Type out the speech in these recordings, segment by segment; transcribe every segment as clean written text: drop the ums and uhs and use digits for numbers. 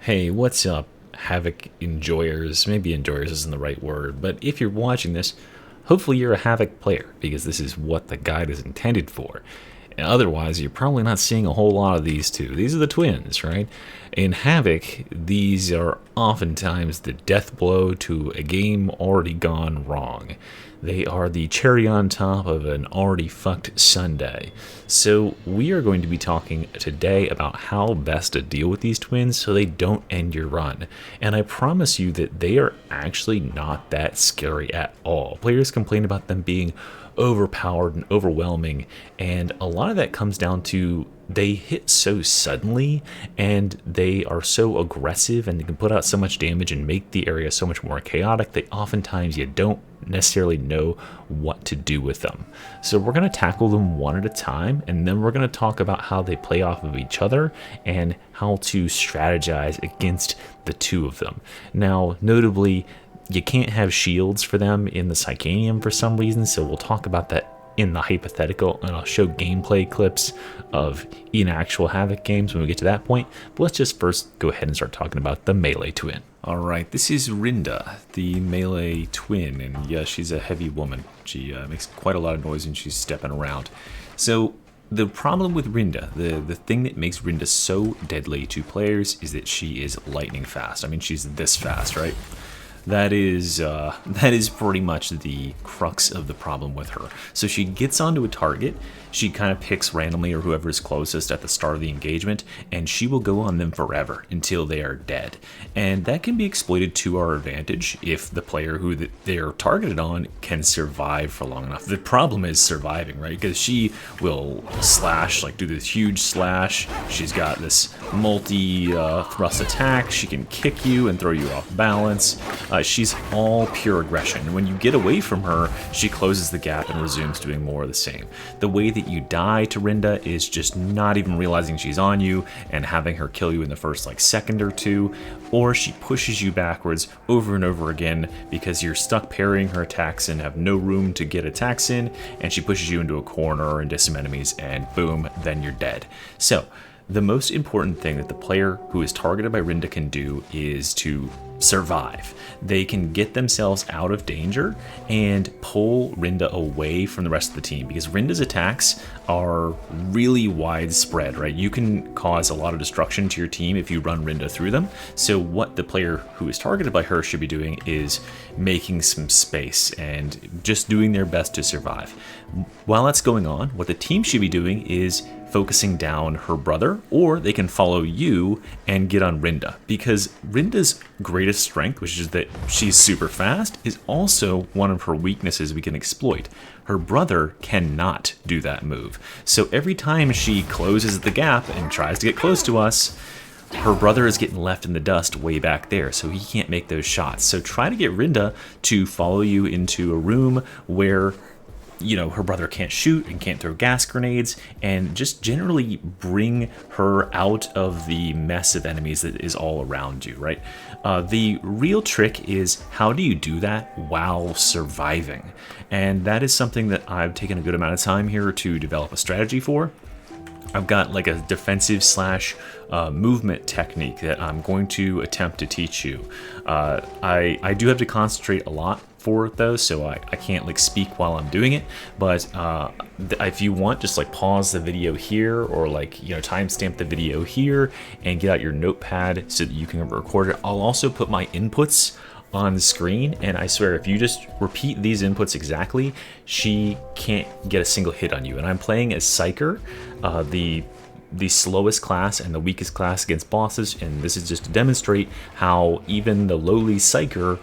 Hey, what's up, Havoc enjoyers? Maybe enjoyers isn't the right word, but if you're watching this, hopefully you're a Havoc player, because this is what the guide is intended for. And otherwise, you're probably not seeing a whole lot of these two. These are the twins, right? In Havoc, these are oftentimes the death blow to a game already gone wrong. They are the cherry on top of an already fucked sundae. So we are going to be talking today about how best to deal with these twins so they don't end your run. And I promise you that they are actually not that scary at all. Players complain about them being overpowered and overwhelming, and a lot of that comes down to they hit so suddenly and they are so aggressive and they can put out so much damage and make the area so much more chaotic that oftentimes you don't necessarily know what to do with them. So we're going to tackle them one at a time, and then we're going to talk about how they play off of each other and how to strategize against the two of them. Now, notably, you can't have shields for them in the Psychanium for some reason, so we'll talk about that in the hypothetical, and I'll show gameplay clips of in actual Havoc games when we get to that point. But let's just first go ahead and start talking about the melee twin. Alright, this is Rinda, the melee twin, and yeah, she's a heavy woman. She makes quite a lot of noise and she's stepping around. So the problem with Rinda, the thing that makes Rinda so deadly to players is that she is lightning fast. I mean, she's this fast, right? That is pretty much the crux of the problem with her. So she gets onto a target, she kind of picks randomly or whoever is closest at the start of the engagement, and she will go on them forever until they are dead. And that can be exploited to our advantage if the player who they're targeted on can survive for long enough. The problem is surviving, right? Because she will slash, like do this huge slash. She's got this multi-thrust attack. She can kick you and throw you off balance. She's all pure aggression, and when you get away from her, she closes the gap and resumes doing more of the same. The way that you die to Rinda is just not even realizing she's on you and having her kill you in the first second or two, or she pushes you backwards over and over again because you're stuck parrying her attacks and have no room to get attacks in, and she pushes you into a corner and into some enemies, and boom, then you're dead. So the most important thing that the player who is targeted by Rinda can do is to survive. They can get themselves out of danger and pull Rinda away from the rest of the team, because Rinda's attacks are really widespread, right? You can cause a lot of destruction to your team if you run Rinda through them. So what the player who is targeted by her should be doing is making some space and just doing their best to survive. While that's going on, what the team should be doing is focusing down her brother, or they can follow you and get on Rinda, because Rinda's greatest strength, which is that she's super fast, is also one of her weaknesses we can exploit. Her brother cannot do that move. So every time she closes the gap and tries to get close to us, her brother is getting left in the dust way back there, so he can't make those shots. So try to get Rinda to follow you into a room where her brother can't shoot and can't throw gas grenades, and just generally bring her out of the mess of enemies that is all around you, right? The real trick is, how do you do that while surviving? And that is something that I've taken a good amount of time here to develop a strategy for. I've got like a defensive slash movement technique that I'm going to attempt to teach you. I do have to concentrate a lot for it though, so I can't speak while I'm doing it, but if you want, just pause the video here, or timestamp the video here and get out your notepad so that you can record it. I'll also put my inputs on the screen, and I swear if you just repeat these inputs exactly, she can't get a single hit on you. And I'm playing as Psyker, the slowest class and the weakest class against bosses, and this is just to demonstrate how even the lowly Psyker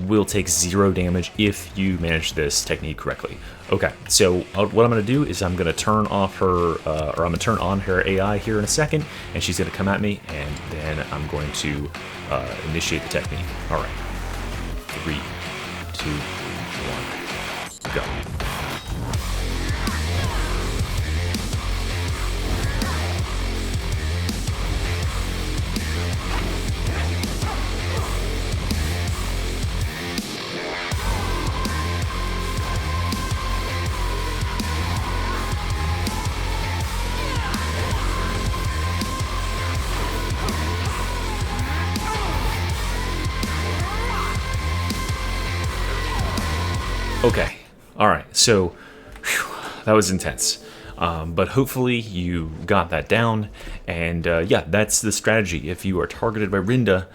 will take 0 damage if you manage this technique correctly. Okay, so what I'm going to do is I'm going to turn off her, or I'm going to turn on her AI here in a second, and she's going to come at me, and then I'm going to initiate the technique. All right, 3, 2, 1, go. Okay, alright, so whew, that was intense. But hopefully you got that down, and yeah, that's the strategy. If you are targeted by Rinda,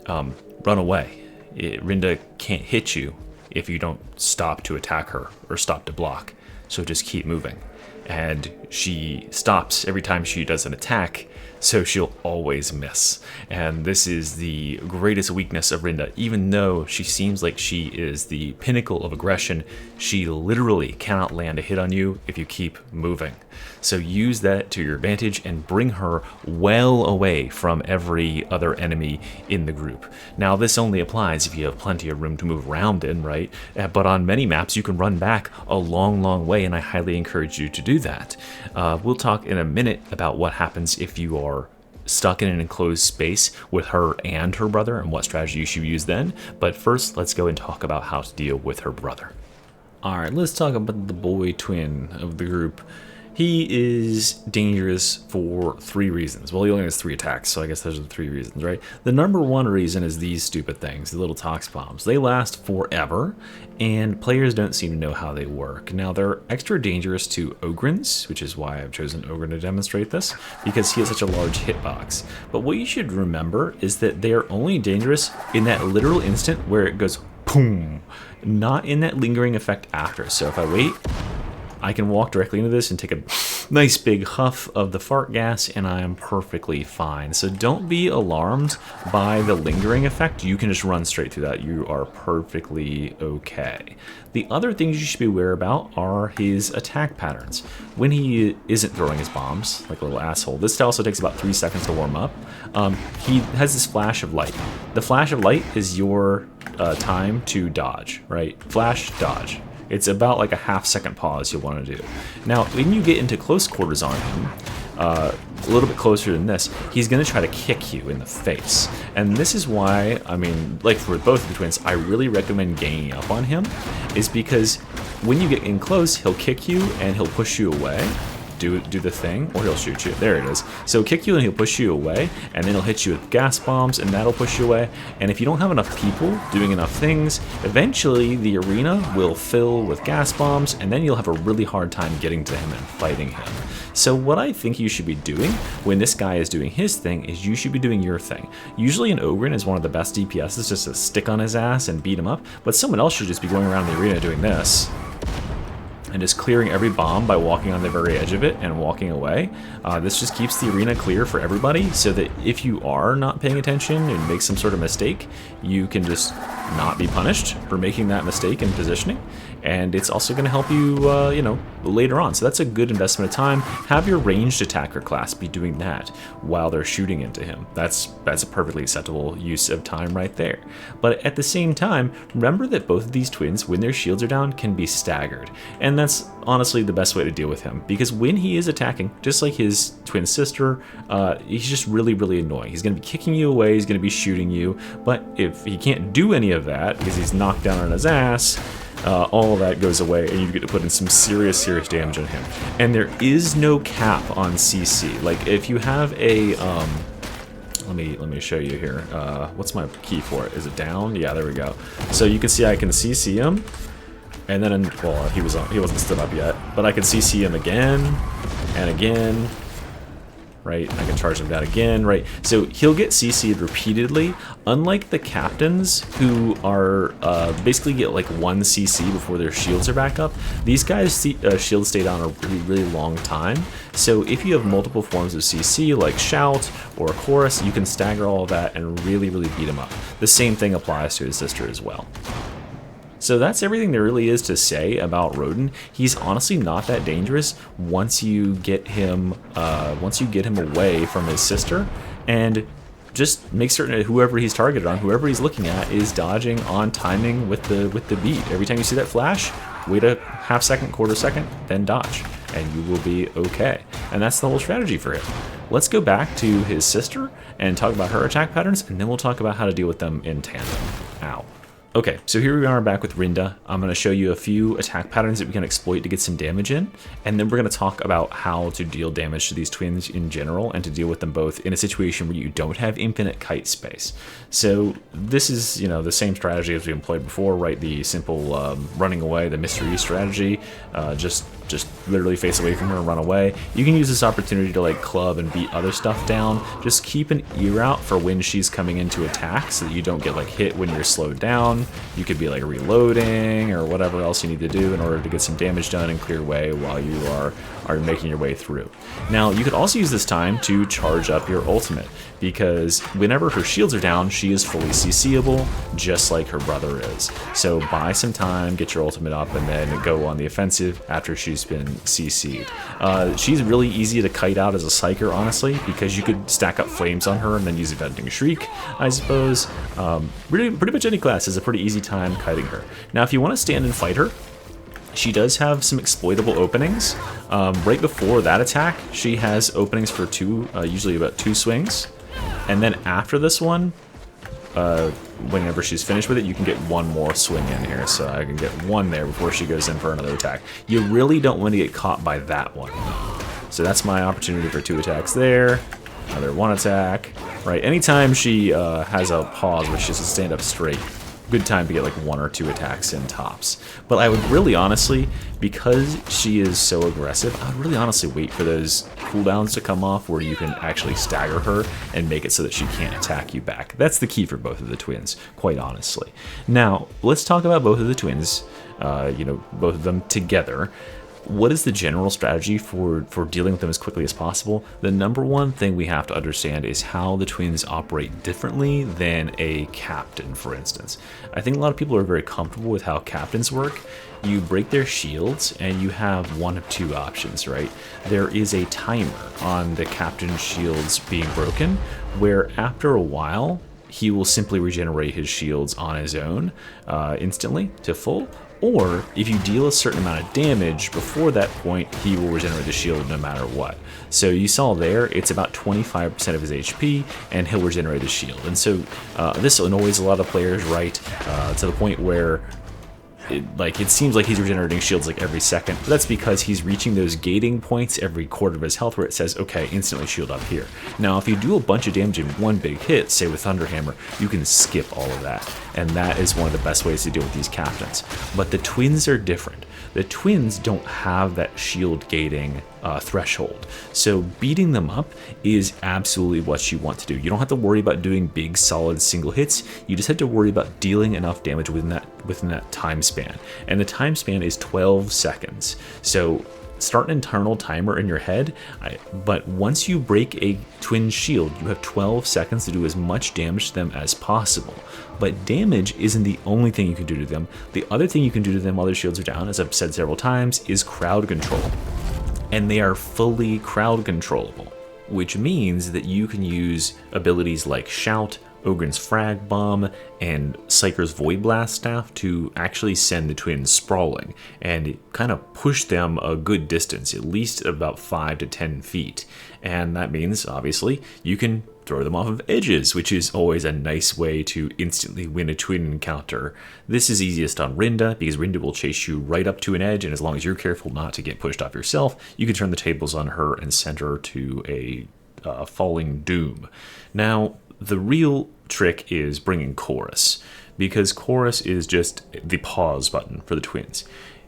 run away. Rinda can't hit you if you don't stop to attack her or stop to block, so just keep moving. And she stops every time she does an attack, so she'll always miss. And this is the greatest weakness of Rinda. Even though she seems like she is the pinnacle of aggression, she literally cannot land a hit on you if you keep moving. So use that to your advantage and bring her well away from every other enemy in the group. Now, this only applies if you have plenty of room to move around in, right? But on many maps, you can run back a long, long way, and I highly encourage you to do that. We'll talk in a minute about what happens if you are stuck in an enclosed space with her and her brother and what strategy you should use then. But first, let's go and talk about how to deal with her brother. Alright, let's talk about the boy twin of the group. He is dangerous for 3 reasons. Well, he only has 3 attacks, so I guess those are the 3 reasons, right? The number 1 reason is these stupid things, the little tox bombs. They last forever, and players don't seem to know how they work. Now, they're extra dangerous to Ogrins, which is why I've chosen Ogrin to demonstrate this, because he has such a large hitbox. But what you should remember is that they are only dangerous in that literal instant where it goes boom, not in that lingering effect after. So if I wait, I can walk directly into this and take a nice big huff of the fart gas, and I am perfectly fine. So don't be alarmed by the lingering effect. You can just run straight through that. You are perfectly okay. The other things you should be aware about are his attack patterns. When he isn't throwing his bombs, like a little asshole, this also takes about 3 seconds to warm up. He has this flash of light. The flash of light is your time to dodge, right? Flash, dodge. It's about like a half-second pause you'll want to do. Now, when you get into close quarters on him, a little bit closer than this, he's going to try to kick you in the face. And this is why, I mean, like for both of the twins, I really recommend ganging up on him, is because when you get in close, he'll kick you and he'll push you away. Do the thing, or he'll shoot you. There it is. So kick you and he'll push you away, and then he'll hit you with gas bombs, and that'll push you away. And if you don't have enough people doing enough things, eventually the arena will fill with gas bombs, and then you'll have a really hard time getting to him and fighting him. So what I think you should be doing when this guy is doing his thing is you should be doing your thing. Usually an Ogrin is one of the best DPSs just to stick on his ass and beat him up, but someone else should just be going around the arena doing this. And just clearing every bomb by walking on the very edge of it and walking away. This just keeps the arena clear for everybody, so that if you are not paying attention and make some sort of mistake, you can just not be punished for making that mistake in positioning. And it's also going to help you, you know, later on. So that's a good investment of time. Have your ranged attacker class be doing that while they're shooting into him. That's a perfectly acceptable use of time right there. But at the same time, remember that both of these twins, when their shields are down, can be staggered. And that's honestly the best way to deal with him, because when he is attacking, just like his twin sister, he's just really, really annoying. He's going to be kicking you away, he's going to be shooting you, but if he can't do any of that because he's knocked down on his ass, all of that goes away, and you get to put in some serious damage on him. And there is no cap on CC. Like, if you have a let me show you here. What's my key for it? Is it down? Yeah, there we go. So you can see I can CC him, and then, well, he wasn't stood up yet, but I can CC him again and again. Right, I can charge him down again, right? So he'll get CC'd repeatedly, unlike the captains who are basically get like 1 CC before their shields are back up. These guys' shields stay down a really, really long time. So if you have multiple forms of CC, like Shout or Chorus, you can stagger all of that and really, really beat him up. The same thing applies to his sister as well. So that's everything there really is to say about Rodin. He's honestly not that dangerous once you get him away from his sister, and just make certain that whoever he's targeted on, whoever he's looking at, is dodging on timing with the beat. Every time you see that flash, wait a half second, quarter second, then dodge, and you will be okay. And that's the whole strategy for him. Let's go back to his sister and talk about her attack patterns, and then we'll talk about how to deal with them in tandem. Ow. Okay, so here we are back with Rinda. I'm going to show you a few attack patterns that we can exploit to get some damage in, and then we're going to talk about how to deal damage to these twins in general and to deal with them both in a situation where you don't have infinite kite space. So this is, the same strategy as we employed before, right? The simple running away, the mystery strategy, just literally face away from her and run away. You can use this opportunity to like club and beat other stuff down. Just keep an ear out for when she's coming in to attack so that you don't get like hit when you're slowed down. You could be like reloading or whatever else you need to do in order to get some damage done and clear away while you are making your way through. Now you could also use this time to charge up your ultimate, because whenever her shields are down, she is fully CCable, just like her brother is. So buy some time, get your ultimate up, and then go on the offensive after she's been CC'd. She's really easy to kite out as a psyker, honestly, because you could stack up flames on her and then use a Venting Shriek, I suppose. Pretty much any class is a pretty easy time kiting her. Now, if you want to stand and fight her, she does have some exploitable openings. Right before that attack, she has openings for usually about 2 swings. And then after this one, whenever she's finished with it, you can get 1 more swing in here. So I can get 1 there before she goes in for another attack. You really don't want to get caught by that one. So that's my opportunity for 2 attacks there. Another 1 attack. Right, anytime she has a pause where she has to stand up straight, good time to get like 1 or 2 attacks in tops. But I would really honestly, because she is so aggressive, I would really honestly wait for those cooldowns to come off where you can actually stagger her and make it so that she can't attack you back. That's the key for both of the twins, quite honestly. Now, let's talk about both of the twins, both of them together. What is the general strategy for dealing with them as quickly as possible? The number one thing we have to understand is how the twins operate differently than a captain, for instance. I think a lot of people are very comfortable with how captains work. You break their shields and you have 1 of 2 options, right? There is a timer on the captain's shields being broken, where after a while, he will simply regenerate his shields on his own instantly to full. Or if you deal a certain amount of damage before that point, he will regenerate the shield no matter what. So you saw there, it's about 25% of his HP, and he'll regenerate his shield. And so this annoys a lot of players, right? To the point where it seems like he's regenerating shields like every second, but that's because he's reaching those gating points every quarter of his health where it says, okay, instantly shield up here. Now, if you do a bunch of damage in 1 big hit, say with Thunderhammer, you can skip all of that, and that is one of the best ways to deal with these captains. But the twins are different. The twins don't have that shield gating threshold, so beating them up is absolutely what you want to do. You don't have to worry about doing big solid single hits. You just have to worry about dealing enough damage within that time span, and the time span is 12 seconds. So start an internal timer in your head, but once you break a twin shield, you have 12 seconds to do as much damage to them as possible. But damage isn't the only thing you can do to them. The other thing you can do to them while their shields are down, as I've said several times, is crowd control. And they are fully crowd controllable, which means that you can use abilities like Shout, Ogren's Frag Bomb, and Psyker's Void Blast Staff to actually send the twins sprawling and kind of push them a good distance, at least about 5 to 10 feet. And that means, obviously, you can throw them off of edges, which is always a nice way to instantly win a twin encounter. This is easiest on Rinda, because Rinda will chase you right up to an edge, and as long as you're careful not to get pushed off yourself, you can turn the tables on her and send her to a falling doom. Now, the real trick is bringing Chorus, because Chorus is just the pause button for the twins.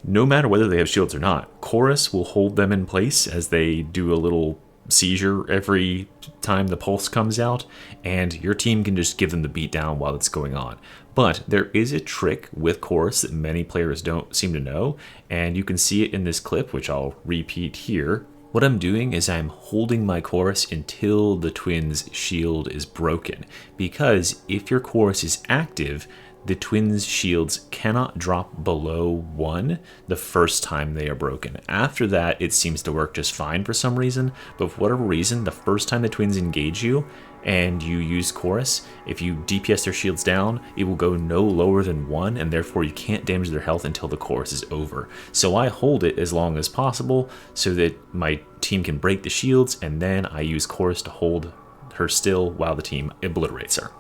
No matter whether they have shields or not, Chorus will hold them in place as they do a little seizure every time the pulse comes out, and your team can just give them the beatdown while it's going on. But there is a trick with Chorus that many players don't seem to know, and you can see it in this clip, which I'll repeat here. What I'm doing is I'm holding my Chorus until the twins' shield is broken, because if your Chorus is active, the twins' shields cannot drop below 1 the first time they are broken. After that, it seems to work just fine for some reason, but for whatever reason, the first time the twins engage you and you use Chorus, if you DPS their shields down, it will go no lower than 1, and therefore you can't damage their health until the Chorus is over. So I hold it as long as possible so that my team can break the shields, and then I use Chorus to hold her still while the team obliterates her.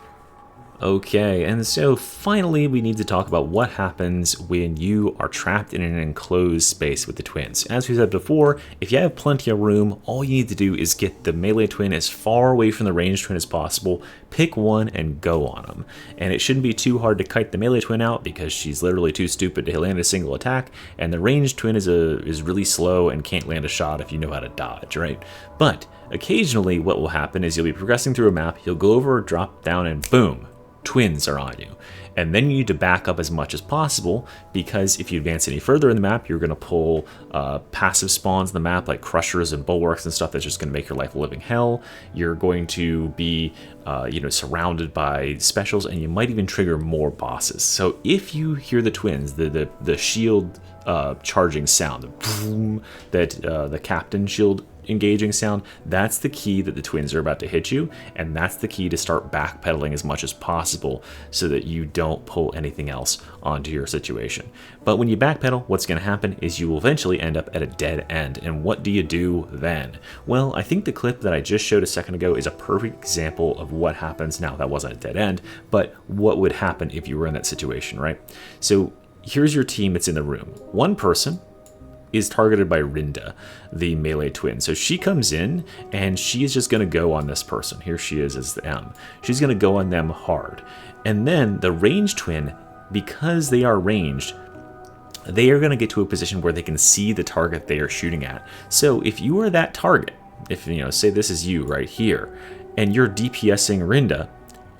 Okay, and so finally we need to talk about what happens when you are trapped in an enclosed space with the twins. As we said before, if you have plenty of room, all you need to do is get the melee twin as far away from the ranged twin as possible, pick one and go on them. And it shouldn't be too hard to kite the melee twin out because she's literally too stupid to land a single attack, and the ranged twin is really slow and can't land a shot if you know how to dodge, right? But occasionally what will happen is you'll be progressing through a map, you'll go over, drop down, and boom! Twins are on you. And then you need to back up as much as possible, because if you advance any further in the map, you're going to pull passive spawns in the map like crushers and bulwarks and stuff that's just going to make your life a living hell. You're going to be surrounded by specials, and you might even trigger more bosses. So if you hear the twins, the shield charging sound, the boom, that the captain shield engaging sound, that's the key that the twins are about to hit you, and that's the key to start backpedaling as much as possible so that you don't pull anything else onto your situation. But when you backpedal, what's going to happen is you will eventually end up at a dead end. And what do you do then? Well, I think the clip that I just showed a second ago is a perfect example of what happens. Now, that wasn't a dead end, but what would happen if you were in that situation, right? So here's your team that's in the room. One person is targeted by Rinda, the melee twin. So she comes in and she is just going to go on this person. Here she is as the M. She's going to go on them hard. And then the ranged twin, because they are ranged, they are going to get to a position where they can see the target they are shooting at. So if you are that target, if say this is you right here, and you're DPSing Rinda,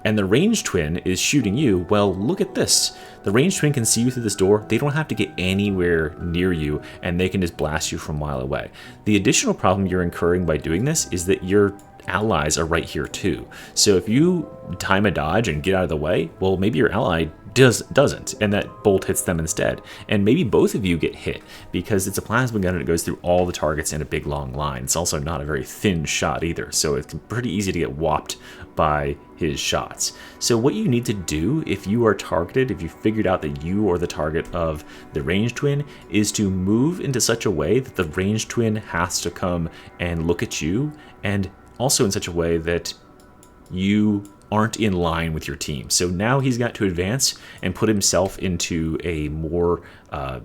and the ranged twin is shooting you, well, look at this. The ranged twin can see you through this door. They don't have to get anywhere near you, and they can just blast you from a mile away. The additional problem you're incurring by doing this is that your allies are right here too. So if you time a dodge and get out of the way, well, maybe your ally doesn't, and that bolt hits them instead. And maybe both of you get hit because it's a plasma gun and it goes through all the targets in a big long line. It's also not a very thin shot either, so it's pretty easy to get whopped by his shots. So what you need to do if you are targeted, if you figured out that you are the target of the ranged twin, is to move into such a way that the ranged twin has to come and look at you, and also in such a way that you aren't in line with your team. So now he's got to advance and put himself into a more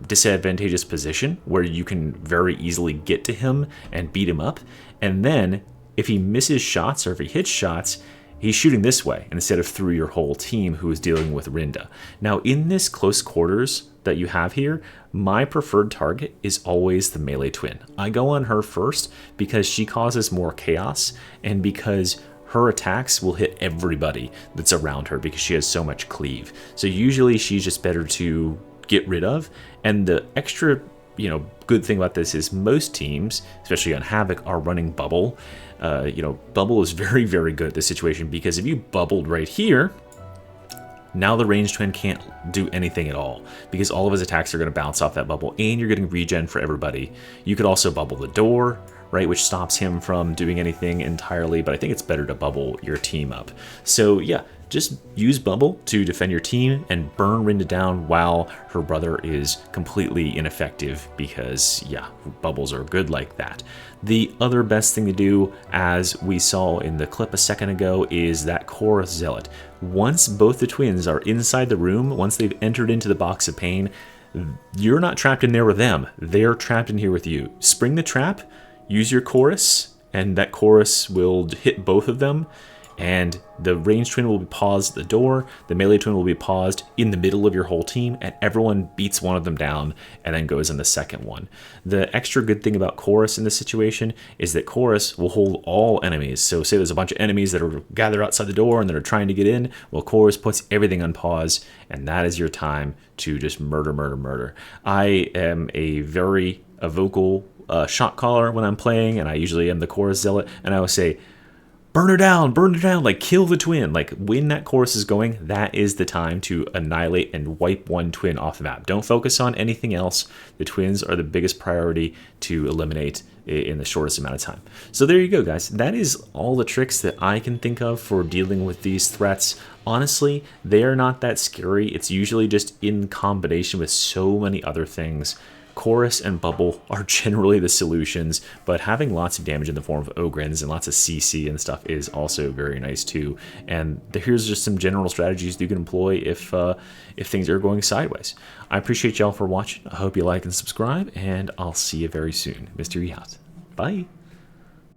disadvantageous position where you can very easily get to him and beat him up. And then if he misses shots or if he hits shots, he's shooting this way instead of through your whole team who is dealing with Rinda. Now in this close quarters that you have here, my preferred target is always the melee twin. I go on her first because she causes more chaos and because her attacks will hit everybody that's around her because she has so much cleave. So usually she's just better to get rid of. And the extra, good thing about this is most teams, especially on Havoc, are running bubble. Bubble is very, very good at this situation because if you bubbled right here, now the ranged twin can't do anything at all because all of his attacks are going to bounce off that bubble, and you're getting regen for everybody. You could also bubble the door, right, which stops him from doing anything entirely, but I think it's better to bubble your team up. So yeah, just use bubble to defend your team and burn Rinda down while her brother is completely ineffective because, yeah, bubbles are good like that. The other best thing to do, as we saw in the clip a second ago, is that Chorus Zealot. Once both the twins are inside the room, once they've entered into the box of pain, you're not trapped in there with them. They're trapped in here with you. Spring the trap, use your chorus, and that chorus will hit both of them, and the ranged twin will be paused at the door, the melee twin will be paused in the middle of your whole team, and everyone beats one of them down and then goes in the second one. The extra good thing about chorus in this situation is that chorus will hold all enemies. So say there's a bunch of enemies that are gathered outside the door and that are trying to get in, well, chorus puts everything on pause, and that is your time to just murder, murder, murder. I am a very vocal shot caller when I'm playing, and I usually am the chorus zealot, and I always say, burn her down, like kill the twin. Like when that chorus is going, that is the time to annihilate and wipe one twin off the map. Don't focus on anything else. The twins are the biggest priority to eliminate in the shortest amount of time. So there you go, guys. That is all the tricks that I can think of for dealing with these threats. Honestly, they are not that scary. It's usually just in combination with so many other things Chorus and Bubble are generally the solutions, but having lots of damage in the form of Ogryns and lots of CC and stuff is also very nice too. And here's just some general strategies you can employ if things are going sideways. I appreciate y'all for watching. I hope you like and subscribe, and I'll see you very soon. Mystery out. Bye.